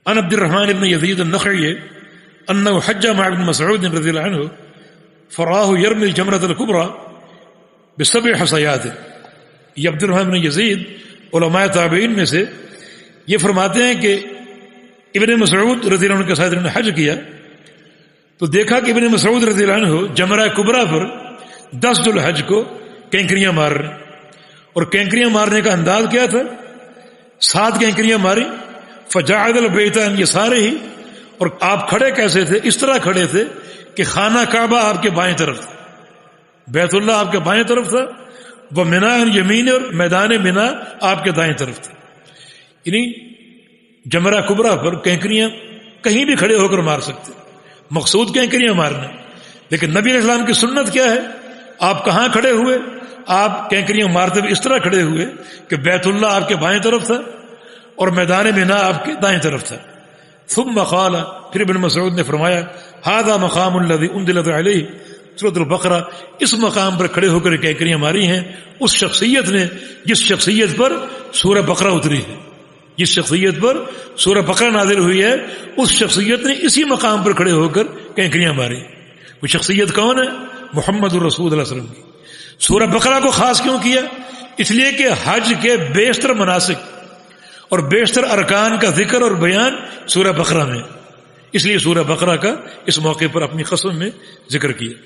عن عبد الرحمن بن يزيد النخعي أنه حج مع ابن مسعود رضي الله عنه فرآه يرمي الجمرة الكبرى بسبع حصيات. یہ عبد الرحمن بن یزید علماء تابعین میں سے یہ فرماتے ہیں کہ ابن مسعود رضی اللہ عنہ کے ساتھ انہوں نے حج کیا تو دیکھا کہ ابن مسعود رضی اللہ عنہ جمرہ کبریٰ پر 10 ذو الحج کو کینکریاں مار رہے اور کینکریاں مارنے کا انداز کیا تھا 7 کینکریاں ماری فجعل البیت عن یسارہ اور آپ کھڑے کیسے تھے اس طرح کھڑے تھے کہ خانہ کعبہ آپ کے بائیں طرف تھا بیت اللہ آپ کے بائیں طرف تھا وہ منا یمین اور میدان منا آپ کے دائیں طرف تھا یعنی جمرہ کبریٰ پر کینکریاں کہیں بھی کھڑے ہو کر مار سکتے مقصود کینکریاں مارنا لیکن نبی علیہ السلام کی سنت کیا ہے آپ کہاں کھڑے ہوئے آپ کینکریاں مارتے ہوئے اس طرح کھڑے ہوئے کہ بیت اللہ آپ کے بائیں طرف تھا اور میدان منا آپ کے دائیں طرف تھا ثم قال پھر ابن مسعود نے فرمایا هذا مقام الذي انزلت عليه سورۃ البقرہ اس مقام پر کھڑے ہو کر کینکریاں ماری ہیں اس شخصیت نے جس شخصیت پر سورہ بقرہ اتری ہے جس شخصیت پر سورہ بقرہ نازل ہوئی ہے اس شخصیت نے اسی مقام پر کھڑے ہو کر کینکریاں ماری وہ شخصیت کون ہے محمد الرسول صلی اللہ علیہ وسلم کی سورہ بقرہ کو خاص کیوں کیا اس لیے کہ حج کے بیشتر مناسک اور بیشتر ارکان کا ذکر اور بیان سورہ بقرہ میں اس لیے سورہ بقرہ کا اس موقع پر اپنی قسم میں ذکر کیا